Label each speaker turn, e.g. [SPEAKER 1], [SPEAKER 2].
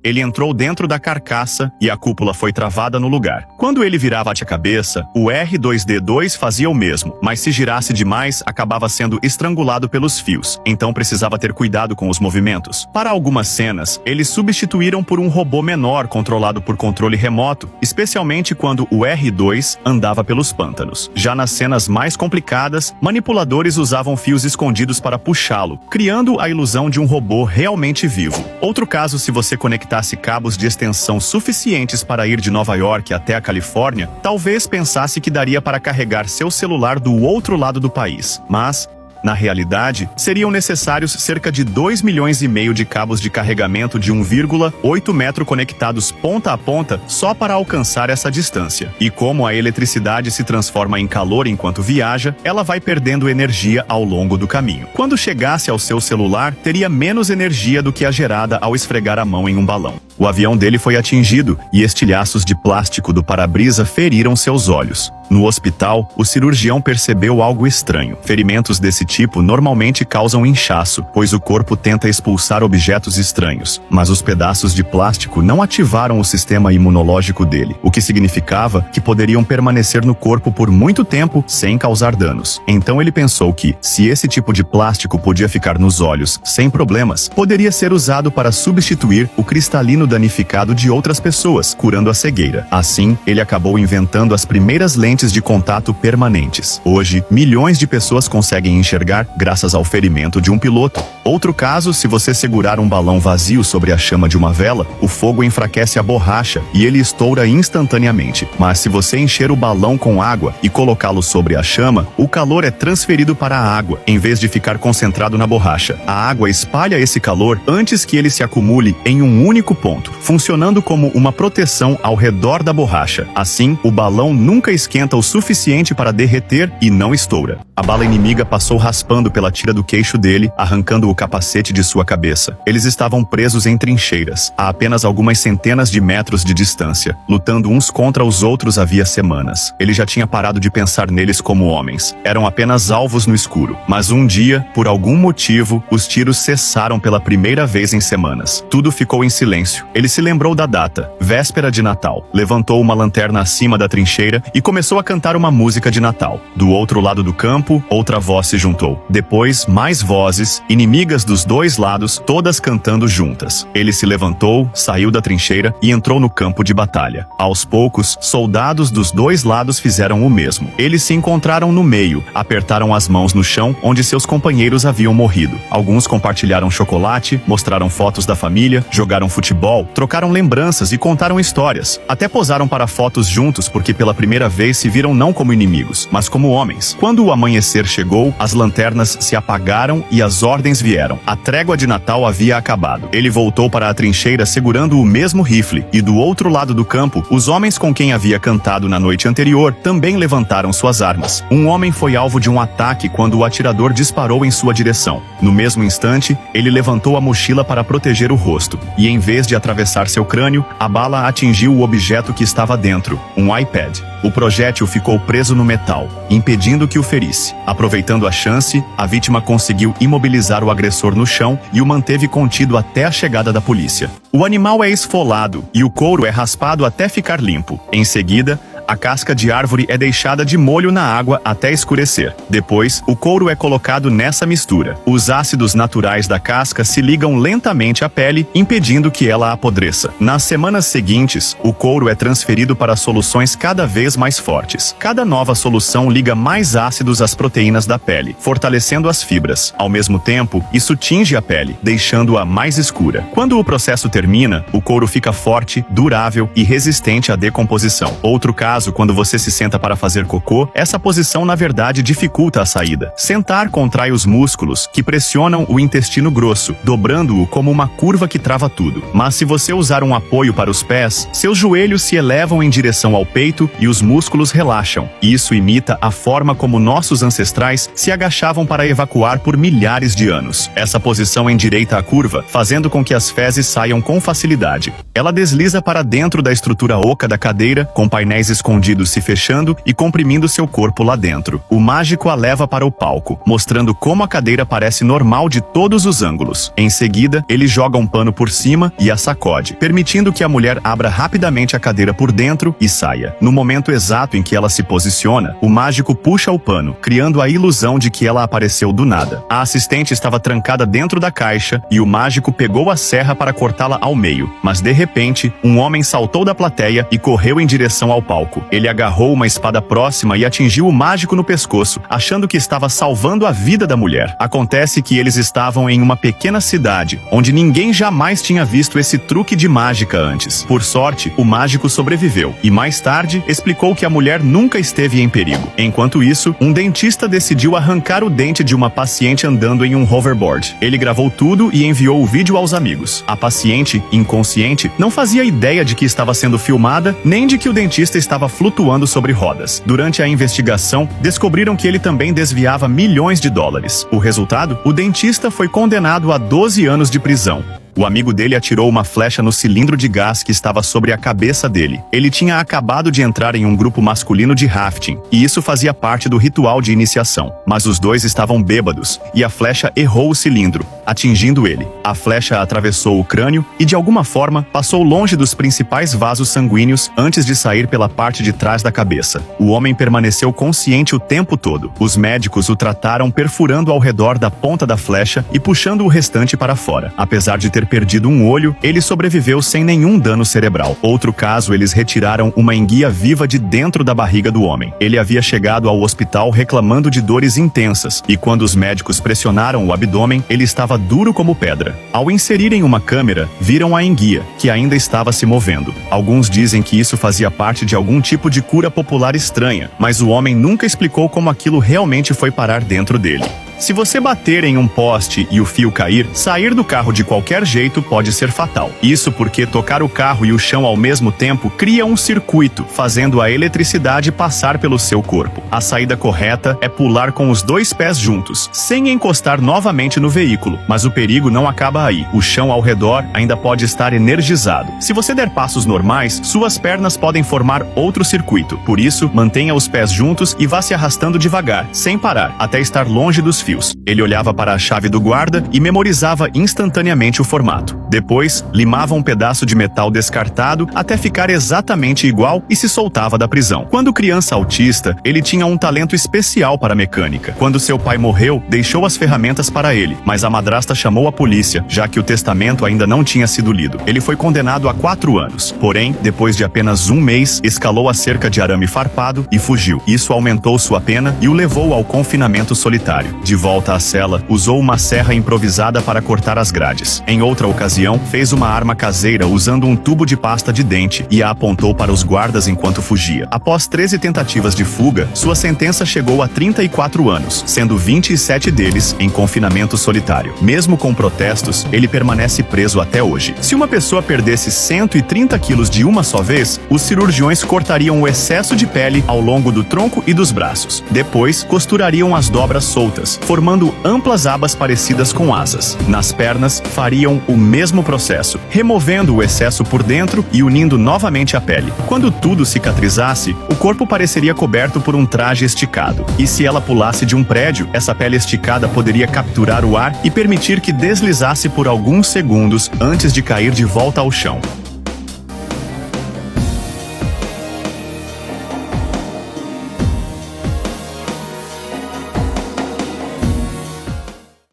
[SPEAKER 1] Ele entrou dentro da carcaça e a cúpula foi travada no lugar. Quando ele virava a cabeça, o R2-D2 fazia o mesmo, mas se girasse demais, acabava sendo estrangulado pelos fios, então precisava ter cuidado com os movimentos. Para algumas cenas, eles substituíram por um robô menor controlado por controle remoto, especialmente quando o R2 andava pelos pântanos. Já nas cenas mais complicadas, manipuladores usavam fios escondidos para puxá-lo, criando a ilusão de um robô realmente vivo. Outro caso, se você conectasse cabos de extensão suficientes para ir de Nova York até a Califórnia, talvez pensasse que daria para carregar seu celular do outro lado do país, mas na realidade, seriam necessários cerca de 2,5 milhões de cabos de carregamento de 1,8 metro conectados ponta a ponta só para alcançar essa distância. E como a eletricidade se transforma em calor enquanto viaja, ela vai perdendo energia ao longo do caminho. Quando chegasse ao seu celular, teria menos energia do que a gerada ao esfregar a mão em um balão. O avião dele foi atingido e estilhaços de plástico do para-brisa feriram seus olhos. No hospital, o cirurgião percebeu algo estranho. Ferimentos desse tipo normalmente causam inchaço, pois o corpo tenta expulsar objetos estranhos, mas os pedaços de plástico não ativaram o sistema imunológico dele, o que significava que poderiam permanecer no corpo por muito tempo sem causar danos. Então ele pensou que, se esse tipo de plástico podia ficar nos olhos sem problemas, poderia ser usado para substituir o cristalino danificado de outras pessoas, curando a cegueira. Assim, ele acabou inventando as primeiras lentes de contato permanentes. Hoje, milhões de pessoas conseguem enxergar graças ao ferimento de um piloto. Outro caso, se você segurar um balão vazio sobre a chama de uma vela, o fogo enfraquece a borracha e ele estoura instantaneamente. Mas se você encher o balão com água e colocá-lo sobre a chama, o calor é transferido para a água, em vez de ficar concentrado na borracha. A água espalha esse calor antes que ele se acumule em um único ponto, funcionando como uma proteção ao redor da borracha. Assim, o balão nunca esquenta o suficiente para derreter e não estoura. A bala inimiga passou raspando pela tira do queixo dele, arrancando o capacete de sua cabeça. Eles estavam presos em trincheiras, a apenas algumas centenas de metros de distância, lutando uns contra os outros havia semanas. Ele já tinha parado de pensar neles como homens. Eram apenas alvos no escuro. Mas um dia, por algum motivo, os tiros cessaram pela primeira vez em semanas. Tudo ficou em silêncio. Ele se lembrou da data, véspera de Natal. Levantou uma lanterna acima da trincheira e começou a cantar uma música de Natal. Do outro lado do campo, outra voz se juntou. Depois, mais vozes, inimigas dos dois lados, todas cantando juntas. Ele se levantou, saiu da trincheira e entrou no campo de batalha. Aos poucos, soldados dos dois lados fizeram o mesmo. Eles se encontraram no meio, apertaram as mãos no chão onde seus companheiros haviam morrido. Alguns compartilharam chocolate, mostraram fotos da família, jogaram futebol, trocaram lembranças e contaram histórias. Até posaram para fotos juntos porque pela primeira vez se viram não como inimigos, mas como homens. Quando o amanhecer chegou, as lanternas se apagaram e as ordens vieram. A trégua de Natal havia acabado. Ele voltou para a trincheira segurando o mesmo rifle, e do outro lado do campo, os homens com quem havia cantado na noite anterior também levantaram suas armas. Um homem foi alvo de um ataque quando o atirador disparou em sua direção. No mesmo instante, ele levantou a mochila para proteger o rosto, e em vez de atravessar seu crânio, a bala atingiu o objeto que estava dentro, um iPad. O projétil ficou preso no metal, impedindo que o ferisse. Aproveitando a chance, a vítima conseguiu imobilizar o agressor no chão e o manteve contido até a chegada da polícia. O animal é esfolado e o couro é raspado até ficar limpo. Em seguida, a casca de árvore é deixada de molho na água até escurecer. Depois, o couro é colocado nessa mistura. Os ácidos naturais da casca se ligam lentamente à pele, impedindo que ela apodreça. Nas semanas seguintes, o couro é transferido para soluções cada vez mais fortes. Cada nova solução liga mais ácidos às proteínas da pele, fortalecendo as fibras. Ao mesmo tempo, isso tinge a pele, deixando-a mais escura. Quando o processo termina, o couro fica forte, durável e resistente à decomposição. Outro caso, quando você se senta para fazer cocô, essa posição na verdade dificulta a saída. Sentar contrai os músculos, que pressionam o intestino grosso, dobrando-o como uma curva que trava tudo. Mas se você usar um apoio para os pés, seus joelhos se elevam em direção ao peito e os músculos relaxam. Isso imita a forma como nossos ancestrais se agachavam para evacuar por milhares de anos. Essa posição endireita a curva, fazendo com que as fezes saiam com facilidade. Ela desliza para dentro da estrutura oca da cadeira, com painéis escondidos escondidos se fechando e comprimindo seu corpo lá dentro. O mágico a leva para o palco, mostrando como a cadeira parece normal de todos os ângulos. Em seguida, ele joga um pano por cima e a sacode, permitindo que a mulher abra rapidamente a cadeira por dentro e saia. No momento exato em que ela se posiciona, o mágico puxa o pano, criando a ilusão de que ela apareceu do nada. A assistente estava trancada dentro da caixa e o mágico pegou a serra para cortá-la ao meio, mas de repente, um homem saltou da plateia e correu em direção ao palco. Ele agarrou uma espada próxima e atingiu o mágico no pescoço, achando que estava salvando a vida da mulher. Acontece que eles estavam em uma pequena cidade, onde ninguém jamais tinha visto esse truque de mágica antes. Por sorte, o mágico sobreviveu e mais tarde explicou que a mulher nunca esteve em perigo. Enquanto isso, um dentista decidiu arrancar o dente de uma paciente andando em um hoverboard. Ele gravou tudo e enviou o vídeo aos amigos. A paciente, inconsciente, não fazia ideia de que estava sendo filmada, nem de que o dentista estava flutuando sobre rodas. Durante a investigação, descobriram que ele também desviava milhões de dólares. O resultado? O dentista foi condenado a 12 anos de prisão. O amigo dele atirou uma flecha no cilindro de gás que estava sobre a cabeça dele. Ele tinha acabado de entrar em um grupo masculino de rafting, e isso fazia parte do ritual de iniciação. Mas os dois estavam bêbados, e a flecha errou o cilindro, atingindo ele. A flecha atravessou o crânio e, de alguma forma, passou longe dos principais vasos sanguíneos antes de sair pela parte de trás da cabeça. O homem permaneceu consciente o tempo todo. Os médicos o trataram perfurando ao redor da ponta da flecha e puxando o restante para fora. Apesar de ter perdido um olho, ele sobreviveu sem nenhum dano cerebral. Outro caso, eles retiraram uma enguia viva de dentro da barriga do homem. Ele havia chegado ao hospital reclamando de dores intensas, e quando os médicos pressionaram o abdômen, ele estava duro como pedra. Ao inserirem uma câmera, viram a enguia, que ainda estava se movendo. Alguns dizem que isso fazia parte de algum tipo de cura popular estranha, mas o homem nunca explicou como aquilo realmente foi parar dentro dele. Se você bater em um poste e o fio cair, sair do carro de qualquer jeito pode ser fatal. Isso porque tocar o carro e o chão ao mesmo tempo cria um circuito, fazendo a eletricidade passar pelo seu corpo. A saída correta é pular com os dois pés juntos, sem encostar novamente no veículo, mas o perigo não acaba aí. O chão ao redor ainda pode estar energizado. Se você der passos normais, suas pernas podem formar outro circuito. Por isso, mantenha os pés juntos e vá se arrastando devagar, sem parar, até estar longe dos fios. Ele olhava para a chave do guarda e memorizava instantaneamente o formato. Depois, limava um pedaço de metal descartado até ficar exatamente igual e se soltava da prisão. Quando criança autista, ele tinha um talento especial para mecânica. Quando seu pai morreu, deixou as ferramentas para ele, mas a madrasta chamou a polícia, já que o testamento ainda não tinha sido lido. Ele foi condenado a 4 anos. Porém, depois de apenas um mês, escalou a cerca de arame farpado e fugiu. Isso aumentou sua pena e o levou ao confinamento solitário. De volta à cela, usou uma serra improvisada para cortar as grades. Em outra ocasião, fez uma arma caseira usando um tubo de pasta de dente e a apontou para os guardas enquanto fugia. Após 13 tentativas de fuga, sua sentença chegou a 34 anos, sendo 27 deles em confinamento solitário. Mesmo com protestos, ele permanece preso até hoje. Se uma pessoa perdesse 130 quilos de uma só vez, os cirurgiões cortariam o excesso de pele ao longo do tronco e dos braços. Depois, costurariam as dobras soltas, formando amplas abas parecidas com asas. Nas pernas, fariam o mesmo processo, removendo o excesso por dentro e unindo novamente a pele. Quando tudo cicatrizasse, o corpo pareceria coberto por um traje esticado. E se ela pulasse de um prédio, essa pele esticada poderia capturar o ar e permitir que deslizasse por alguns segundos antes de cair de volta ao chão.